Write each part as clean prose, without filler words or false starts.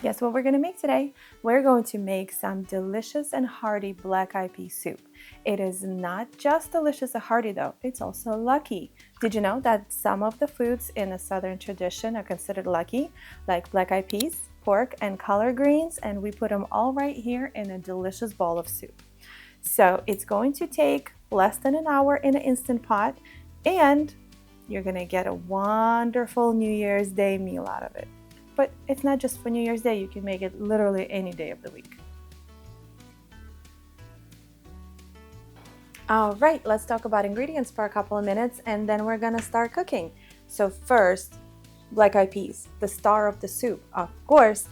Guess what we're going to make today? We're going to make some delicious and hearty black-eyed pea soup. It is not just delicious and hearty though, it's also lucky. Did you know that some of the foods in a Southern tradition are considered lucky, like black-eyed peas, pork, and collard greens, and we put them all right here in a delicious bowl of soup. So it's going to take less than an hour in an Instant Pot, and you're going to get a wonderful New Year's Day meal out of it. But it's not just for New Year's Day, you can make it literally any day of the week. All right, let's talk about ingredients for a couple of minutes and then we're gonna start cooking. So first, black-eyed peas, the star of the soup, of course.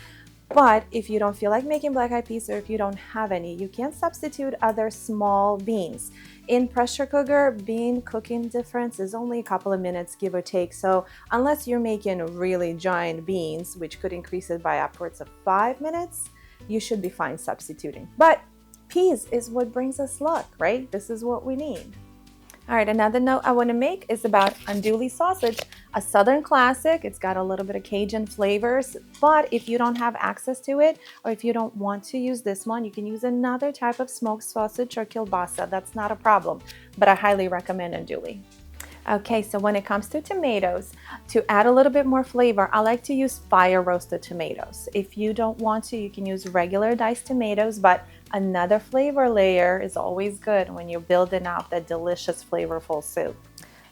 But if you don't feel like making black-eyed peas or if you don't have any, you can substitute other small beans. In pressure cooker, bean cooking difference is only a couple of minutes, give or take. So unless you're making really giant beans, which could increase it by upwards of 5 minutes, you should be fine substituting. But peas is what brings us luck, right? This is what we need. All right, another note I want to make is about andouille sausage, a Southern classic. It's got a little bit of Cajun flavors, but if you don't have access to it, or if you don't want to use this one, you can use another type of smoked sausage or kielbasa. That's not a problem, but I highly recommend andouille. Okay, so when it comes to tomatoes, to add a little bit more flavor, I like to use fire roasted tomatoes. If you don't want to, you can use regular diced tomatoes, but another flavor layer is always good when you're building out that delicious, flavorful soup.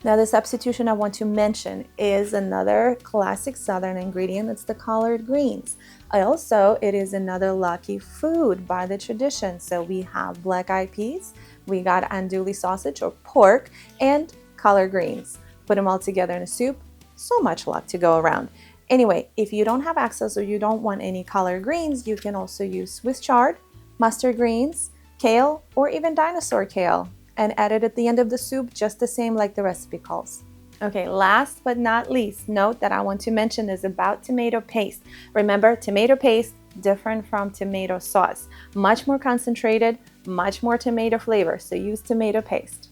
Now, the substitution I want to mention is another classic Southern ingredient. It's the collard greens. It is another lucky food by the tradition. So we have black-eyed peas, we got andouille sausage or pork, and collard greens. Put them all together in a soup. So much luck to go around. Anyway, if you don't have access or you don't want any collard greens, you can also use Swiss chard, mustard greens, kale, or even dinosaur kale, and add it at the end of the soup just the same like the recipe calls. Okay, last but not least, note that I want to mention is about tomato paste. Remember, tomato paste, different from tomato sauce. Much more concentrated, much more tomato flavor, so use tomato paste.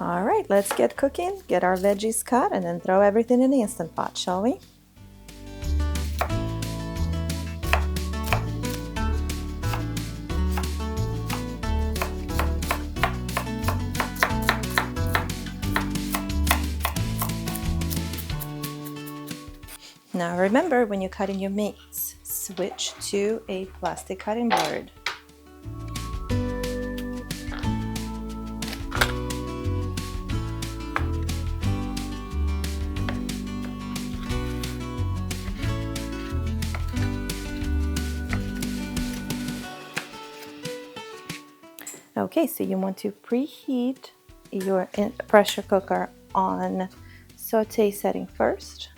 All right, let's get cooking, get our veggies cut, and then throw everything in the Instant Pot, shall we? Now remember, when you're cutting your meats, switch to a plastic cutting board. Okay, so you want to preheat your pressure cooker on saute setting first.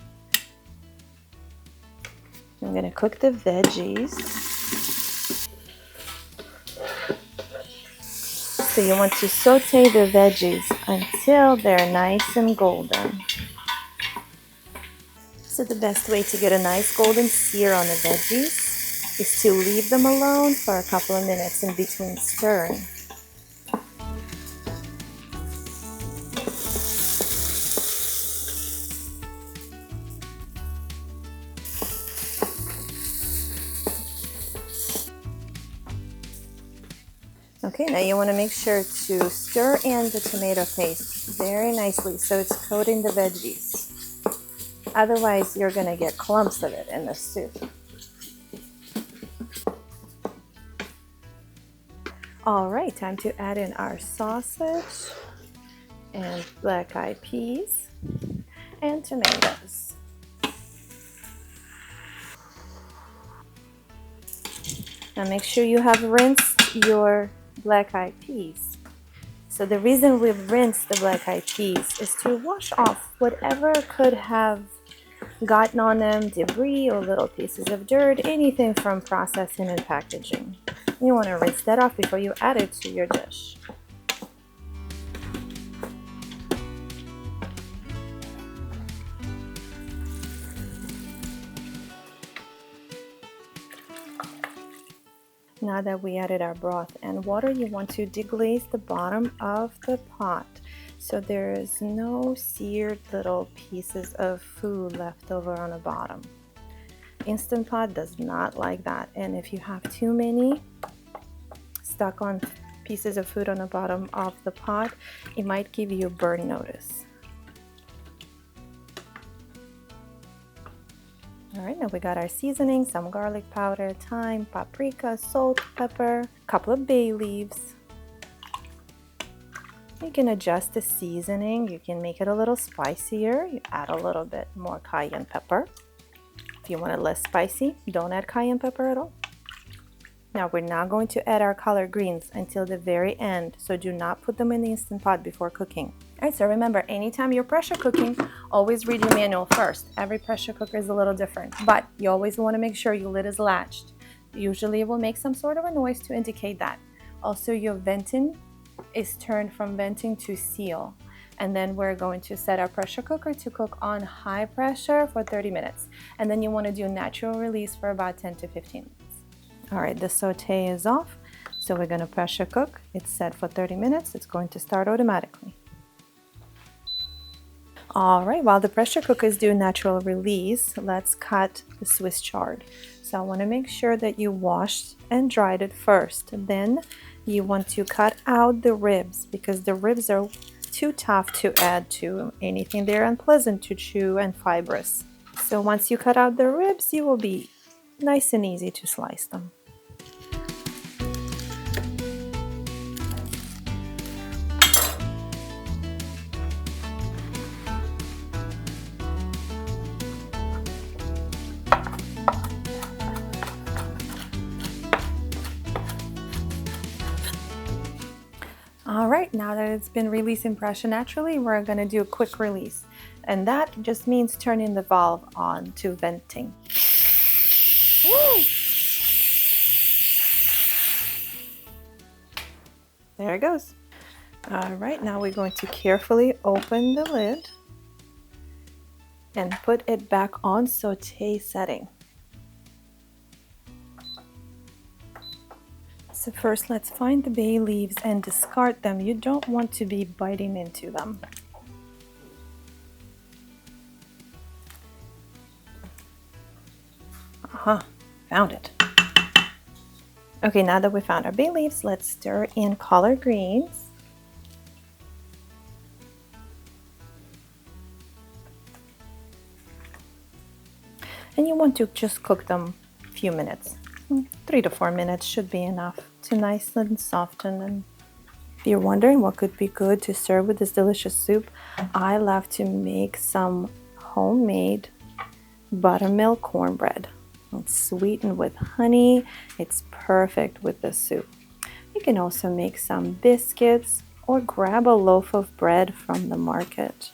I'm going to cook the veggies. So you want to saute the veggies until they're nice and golden. So the best way to get a nice golden sear on the veggies is to leave them alone for a couple of minutes in between stirring. Okay, now you want to make sure to stir in the tomato paste very nicely so it's coating the veggies. Otherwise, you're going to get clumps of it in the soup. All right, time to add in our sausage and black-eyed peas and tomatoes. Now make sure you have rinsed your black-eyed peas. So the reason we've rinsed the black-eyed peas is to wash off whatever could have gotten on them, debris or little pieces of dirt, anything from processing and packaging. You want to rinse that off before you add it to your dish. Now that we added our broth and water, you want to deglaze the bottom of the pot so there is no seared little pieces of food left over on the bottom. Instant Pot does not like that, and if you have too many stuck on pieces of food on the bottom of the pot, it might give you a burn notice. All right, now we got our seasoning, some garlic powder, thyme, paprika, salt, pepper, a couple of bay leaves. You can adjust the seasoning. You can make it a little spicier. You add a little bit more cayenne pepper. If you want it less spicy, don't add cayenne pepper at all. Now we're not going to add our collard greens until the very end, so do not put them in the Instant Pot before cooking. All right, so remember, anytime you're pressure cooking, always read your manual first. Every pressure cooker is a little different, but you always want to make sure your lid is latched. Usually it will make some sort of a noise to indicate that. Also, your venting is turned from venting to seal. And then we're going to set our pressure cooker to cook on high pressure for 30 minutes. And then you want to do natural release for about 10 to 15 minutes. All right, the saute is off, so we're going to pressure cook. It's set for 30 minutes. It's going to start automatically. All right, while the pressure cooker is doing natural release, let's cut the Swiss chard. So I want to make sure that you washed and dried it first. Then you want to cut out the ribs, because the ribs are too tough to add to anything. They're unpleasant to chew and fibrous. So once you cut out the ribs, you will be nice and easy to slice them. All right, now that it's been releasing pressure naturally, we're going to do a quick release. And that just means turning the valve on to venting. Woo! There it goes. All right, now we're going to carefully open the lid and put it back on saute setting. So first, let's find the bay leaves and discard them. You don't want to be biting into them. Found it. Okay, now that we found our bay leaves, let's stir in collard greens. And you want to just cook them a few minutes. 3 to 4 minutes should be enough to nice and soften. And if you're wondering what could be good to serve with this delicious soup, I love to make some homemade buttermilk cornbread. It's sweetened with honey. It's perfect with the soup. You can also make some biscuits or grab a loaf of bread from the market.